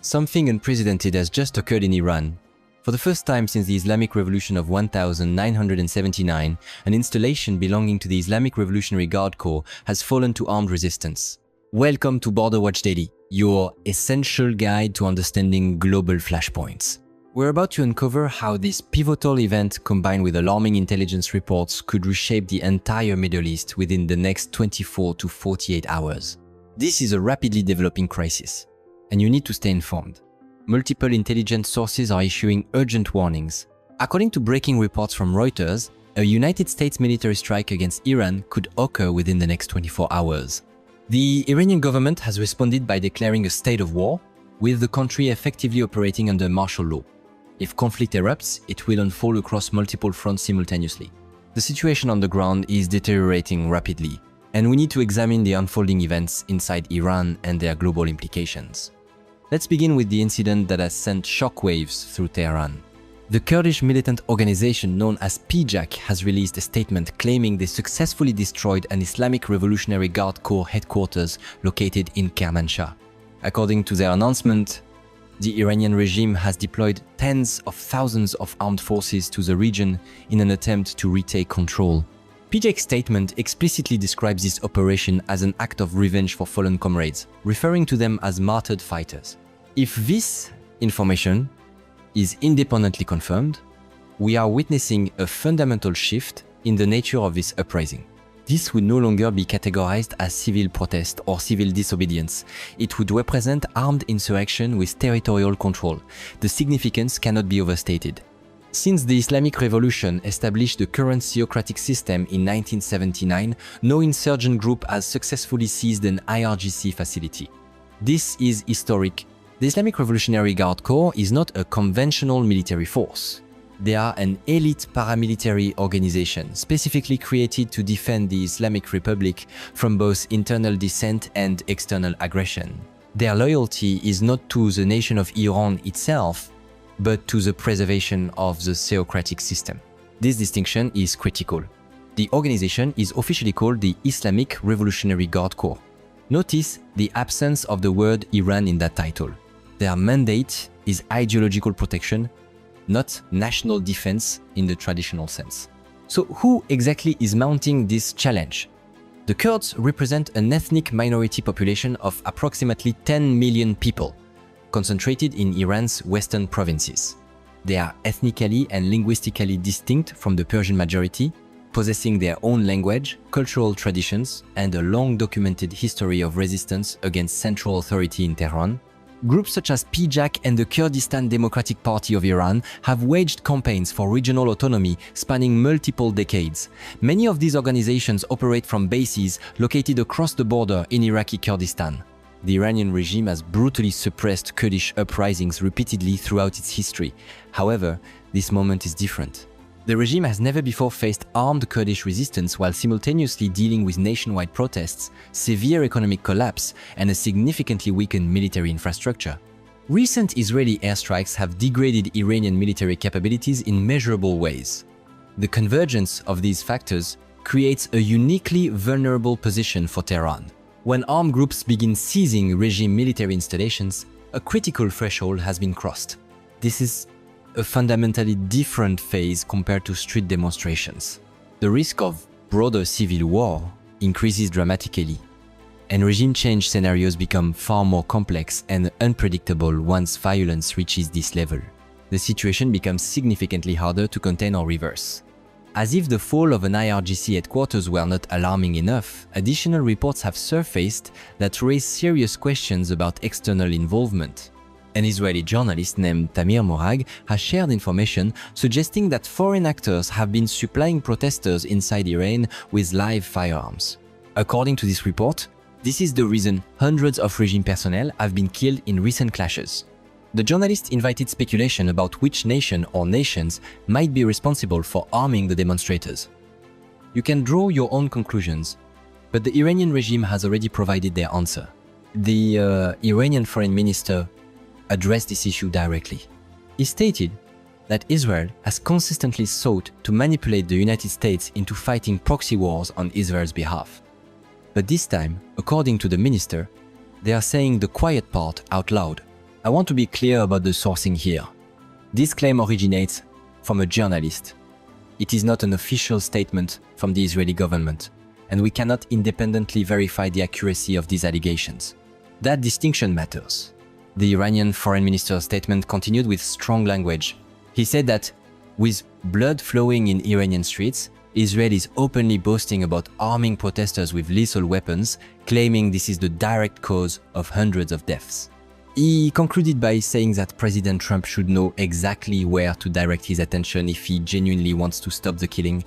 Something unprecedented has just occurred in Iran. For the first time since the Islamic Revolution of 1979, an installation belonging to the Islamic Revolutionary Guard Corps has fallen to armed resistance. Welcome to Border Watch Daily, your essential guide to understanding global flashpoints. We're about to uncover how this pivotal event, combined with alarming intelligence reports, could reshape the entire Middle East within the next 24 to 48 hours. This is a rapidly developing crisis, and you need to stay informed. Multiple intelligence sources are issuing urgent warnings. According to breaking reports from Reuters, a United States military strike against Iran could occur within the next 24 hours. The Iranian government has responded by declaring a state of war, with the country effectively operating under martial law. If conflict erupts, it will unfold across multiple fronts simultaneously. The situation on the ground is deteriorating rapidly, and we need to examine the unfolding events inside Iran and their global implications. Let's begin with the incident that has sent shockwaves through Tehran. The Kurdish militant organization known as Pejak has released a statement claiming they successfully destroyed an Islamic Revolutionary Guard Corps headquarters located in Kermanshah. According to their announcement, the Iranian regime has deployed tens of thousands of armed forces to the region in an attempt to retake control. Pejak's statement explicitly describes this operation as an act of revenge for fallen comrades, referring to them as martyred fighters. If this information is independently confirmed, we are witnessing a fundamental shift in the nature of this uprising. This would no longer be categorized as civil protest or civil disobedience. It would represent armed insurrection with territorial control. The significance cannot be overstated. Since the Islamic Revolution established the current theocratic system in 1979, no insurgent group has successfully seized an IRGC facility. This is historic. The Islamic Revolutionary Guard Corps is not a conventional military force. They are an elite paramilitary organization specifically created to defend the Islamic Republic from both internal dissent and external aggression. Their loyalty is not to the nation of Iran itself, but to the preservation of the theocratic system. This distinction is critical. The organization is officially called the Islamic Revolutionary Guard Corps. Notice the absence of the word Iran in that title. Their mandate is ideological protection, not national defense in the traditional sense. So who exactly is mounting this challenge? The Kurds represent an ethnic minority population of approximately 10 million people, concentrated in Iran's western provinces. They are ethnically and linguistically distinct from the Persian majority, possessing their own language, cultural traditions, and a long documented history of resistance against central authority in Tehran. Groups such as Pejak and the Kurdistan Democratic Party of Iran have waged campaigns for regional autonomy spanning multiple decades. Many of these organizations operate from bases located across the border in Iraqi Kurdistan. The Iranian regime has brutally suppressed Kurdish uprisings repeatedly throughout its history. However, this moment is different. The regime has never before faced armed Kurdish resistance while simultaneously dealing with nationwide protests, severe economic collapse, and a significantly weakened military infrastructure. Recent Israeli airstrikes have degraded Iranian military capabilities in measurable ways. The convergence of these factors creates a uniquely vulnerable position for Tehran. When armed groups begin seizing regime military installations, a critical threshold has been crossed. This is a fundamentally different phase compared to street demonstrations. The risk of broader civil war increases dramatically, and regime change scenarios become far more complex and unpredictable once violence reaches this level. The situation becomes significantly harder to contain or reverse. As if the fall of an IRGC headquarters were not alarming enough, additional reports have surfaced that raise serious questions about external involvement. An Israeli journalist named Tamir Morag has shared information suggesting that foreign actors have been supplying protesters inside Iran with live firearms. According to this report, this is the reason hundreds of regime personnel have been killed in recent clashes. The journalist invited speculation about which nation or nations might be responsible for arming the demonstrators. You can draw your own conclusions, but the Iranian regime has already provided their answer. The Iranian foreign minister addressed this issue directly. He stated that Israel has consistently sought to manipulate the United States into fighting proxy wars on Israel's behalf. But this time, according to the minister, they are saying the quiet part out loud. I want to be clear about the sourcing here. This claim originates from a journalist. It is not an official statement from the Israeli government, and we cannot independently verify the accuracy of these allegations. That distinction matters. The Iranian foreign minister's statement continued with strong language. He said that, with blood flowing in Iranian streets, Israel is openly boasting about arming protesters with lethal weapons, claiming this is the direct cause of hundreds of deaths. He concluded by saying that President Trump should know exactly where to direct his attention if he genuinely wants to stop the killing.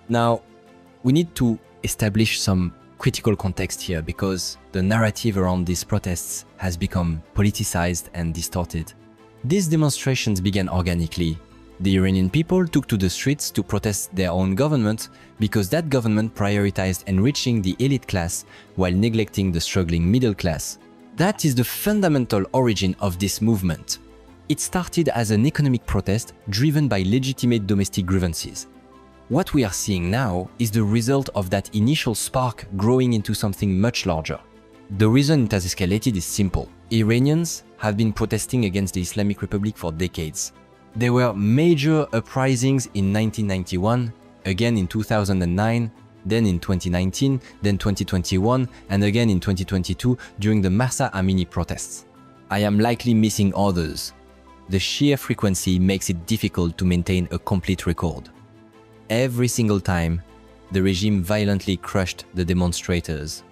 Now, we need to establish some critical context here because the narrative around these protests has become politicized and distorted. These demonstrations began organically. The Iranian people took to the streets to protest their own government because that government prioritized enriching the elite class while neglecting the struggling middle class. That is the fundamental origin of this movement. It started as an economic protest driven by legitimate domestic grievances. What we are seeing now is the result of that initial spark growing into something much larger. The reason it has escalated is simple. Iranians have been protesting against the Islamic Republic for decades. There were major uprisings in 1991, again in 2009, then in 2019, then 2021, and again in 2022 during the Mahsa Amini protests. I am likely missing others. The sheer frequency makes it difficult to maintain a complete record. Every single time, the regime violently crushed the demonstrators.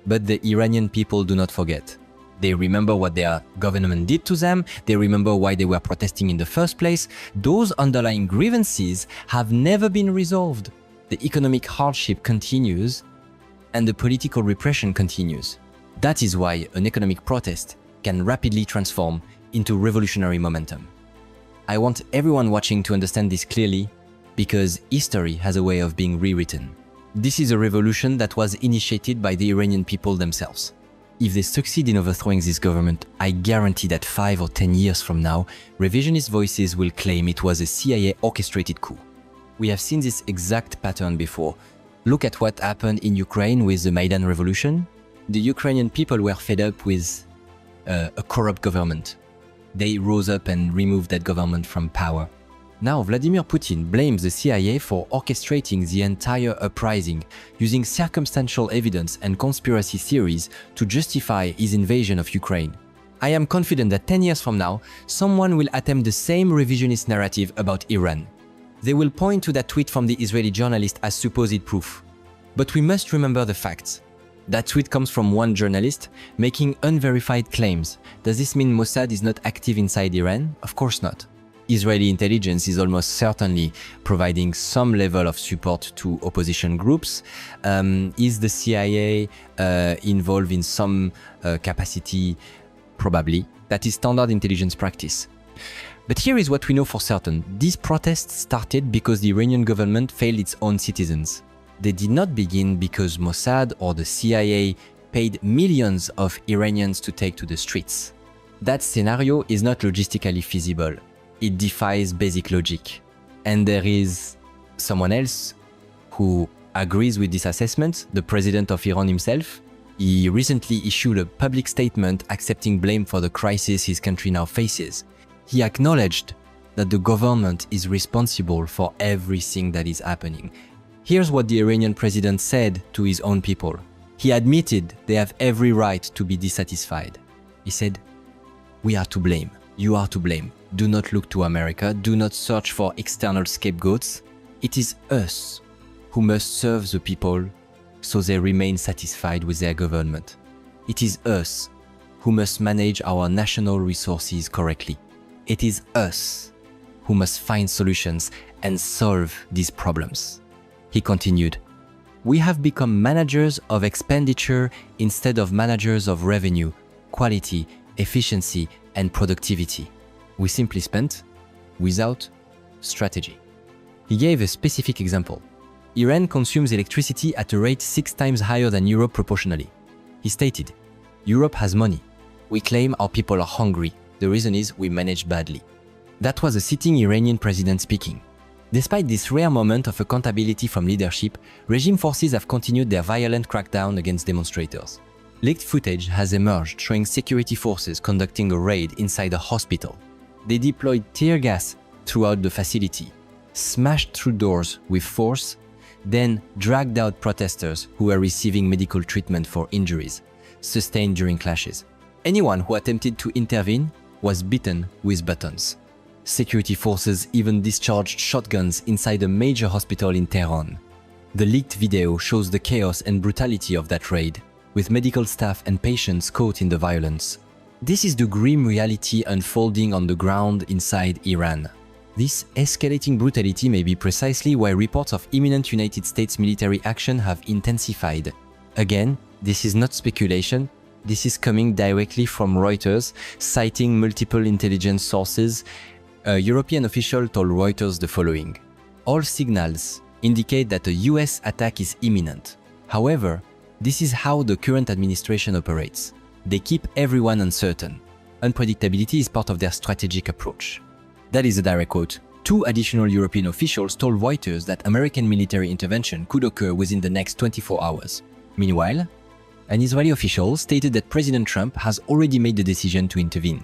But the Iranian people do not forget. They remember what their government did to them, they remember why they were protesting in the first place. Those underlying grievances have never been resolved. The economic hardship continues, and the political repression continues. That is why an economic protest can rapidly transform into revolutionary momentum. I want everyone watching to understand this clearly, because history has a way of being rewritten. This is a revolution that was initiated by the Iranian people themselves. If they succeed in overthrowing this government, I guarantee that 5 or 10 years from now, revisionist voices will claim it was a CIA-orchestrated coup. We have seen this exact pattern before. Look at what happened in Ukraine with the Maidan revolution. The Ukrainian people were fed up with a corrupt government. They rose up and removed that government from power. Now Vladimir Putin blames the CIA for orchestrating the entire uprising, using circumstantial evidence and conspiracy theories to justify his invasion of Ukraine. I am confident that 10 years from now, someone will attempt the same revisionist narrative about Iran. They will point to that tweet from the Israeli journalist as supposed proof. But we must remember the facts. That tweet comes from one journalist making unverified claims. Does this mean Mossad is not active inside Iran? Of course not. Israeli intelligence is almost certainly providing some level of support to opposition groups. Is the CIA involved in some capacity? Probably. That is standard intelligence practice. But here is what we know for certain. These protests started because the Iranian government failed its own citizens. They did not begin because Mossad or the CIA paid millions of Iranians to take to the streets. That scenario is not logistically feasible. It defies basic logic. And there is someone else who agrees with this assessment, the president of Iran himself. He recently issued a public statement accepting blame for the crisis his country now faces. He acknowledged that the government is responsible for everything that is happening. Here's what the Iranian president said to his own people. He admitted they have every right to be dissatisfied. He said, "We are to blame. You are to blame. Do not look to America. Do not search for external scapegoats. It is us who must serve the people so they remain satisfied with their government. It is us who must manage our national resources correctly. It is us who must find solutions and solve these problems." He continued, "We have become managers of expenditure instead of managers of revenue, quality, efficiency, and productivity. We simply spent without strategy." He gave a specific example. Iran consumes electricity at a rate 6 times higher than Europe proportionally. He stated, "Europe has money. We claim our people are hungry. The reason is we manage badly." That was a sitting Iranian president speaking. Despite this rare moment of accountability from leadership, regime forces have continued their violent crackdown against demonstrators. Leaked footage has emerged showing security forces conducting a raid inside a hospital. They deployed tear gas throughout the facility, smashed through doors with force, then dragged out protesters who were receiving medical treatment for injuries sustained during clashes. Anyone who attempted to intervene was beaten with batons. Security forces even discharged shotguns inside a major hospital in Tehran. The leaked video shows the chaos and brutality of that raid, with medical staff and patients caught in the violence. This is the grim reality unfolding on the ground inside Iran. This escalating brutality may be precisely why reports of imminent United States military action have intensified. Again, this is not speculation. This is coming directly from Reuters, citing multiple intelligence sources. A European official told Reuters the following: "All signals indicate that a US attack is imminent. However, this is how the current administration operates. They keep everyone uncertain. Unpredictability is part of their strategic approach." That is a direct quote. Two additional European officials told Reuters that American military intervention could occur within the next 24 hours. Meanwhile, an Israeli official stated that President Trump has already made the decision to intervene.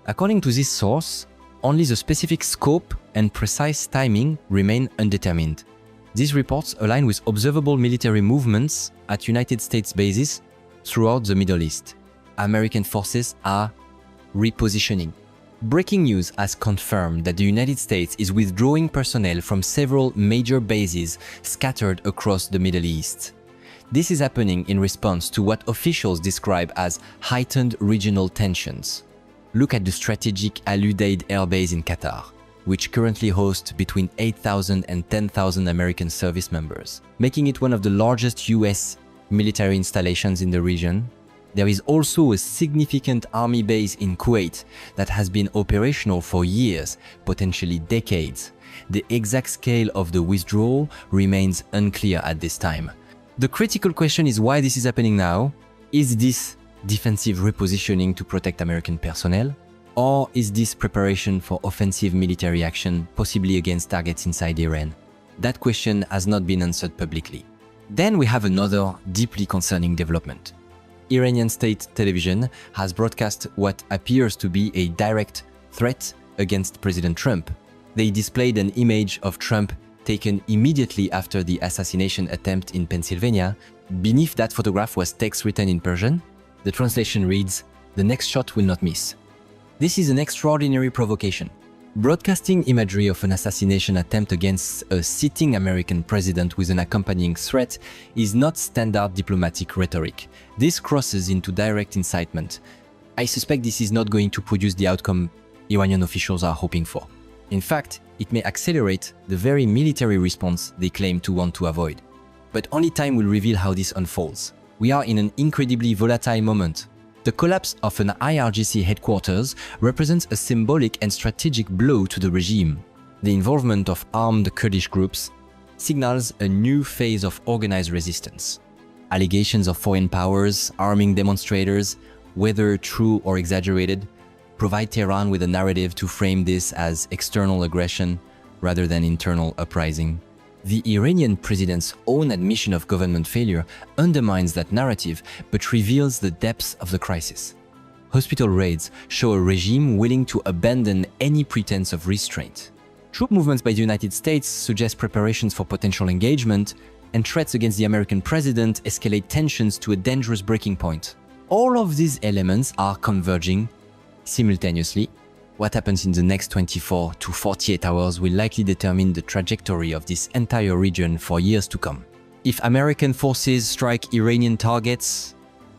According to this source, only the specific scope and precise timing remain undetermined. These reports align with observable military movements at United States bases throughout the Middle East. American forces are repositioning. Breaking news has confirmed that the United States is withdrawing personnel from several major bases scattered across the Middle East. This is happening in response to what officials describe as heightened regional tensions. Look at the strategic Al Udeid air base in Qatar, which currently hosts between 8,000 and 10,000 American service members, making it one of the largest US military installations in the region. There is also a significant army base in Kuwait that has been operational for years, potentially decades. The exact scale of the withdrawal remains unclear at this time. The critical question is why this is happening now. Is this defensive repositioning to protect American personnel? Or is this preparation for offensive military action, possibly against targets inside Iran? That question has not been answered publicly. Then we have another deeply concerning development. Iranian state television has broadcast what appears to be a direct threat against President Trump. They displayed an image of Trump taken immediately after the assassination attempt in Pennsylvania. Beneath that photograph was text written in Persian. The translation reads, "The next shot will not miss." This is an extraordinary provocation. Broadcasting imagery of an assassination attempt against a sitting American president with an accompanying threat is not standard diplomatic rhetoric. This crosses into direct incitement. I suspect this is not going to produce the outcome Iranian officials are hoping for. In fact, it may accelerate the very military response they claim to want to avoid. But only time will reveal how this unfolds. We are in an incredibly volatile moment. The collapse of an IRGC headquarters represents a symbolic and strategic blow to the regime. The involvement of armed Kurdish groups signals a new phase of organized resistance. Allegations of foreign powers arming demonstrators, whether true or exaggerated, provide Tehran with a narrative to frame this as external aggression rather than internal uprising. The Iranian president's own admission of government failure undermines that narrative but reveals the depths of the crisis. Hospital raids show a regime willing to abandon any pretense of restraint. Troop movements by the United States suggest preparations for potential engagement, and threats against the American president escalate tensions to a dangerous breaking point. All of these elements are converging simultaneously. What happens in the next 24 to 48 hours will likely determine the trajectory of this entire region for years to come. If American forces strike Iranian targets,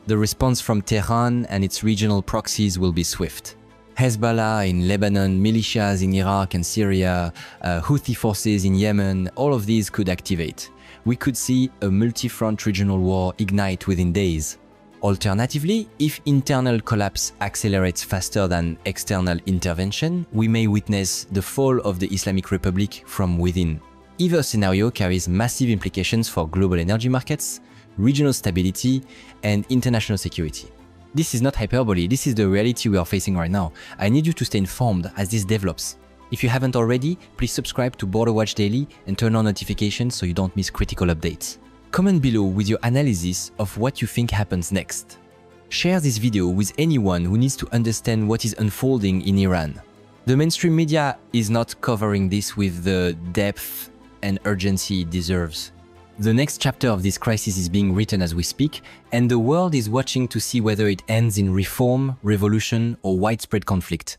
the response from Tehran and its regional proxies will be swift. Hezbollah in Lebanon, militias in Iraq and Syria, Houthi forces in Yemen, all of these could activate. We could see a multi-front regional war ignite within days. Alternatively, if internal collapse accelerates faster than external intervention, we may witness the fall of the Islamic Republic from within. Either scenario carries massive implications for global energy markets, regional stability, and international security. This is not hyperbole, this is the reality we are facing right now. I need you to stay informed as this develops. If you haven't already, please subscribe to Border Watch Daily and turn on notifications so you don't miss critical updates. Comment below with your analysis of what you think happens next. Share this video with anyone who needs to understand what is unfolding in Iran. The mainstream media is not covering this with the depth and urgency it deserves. The next chapter of this crisis is being written as we speak, and the world is watching to see whether it ends in reform, revolution, or widespread conflict.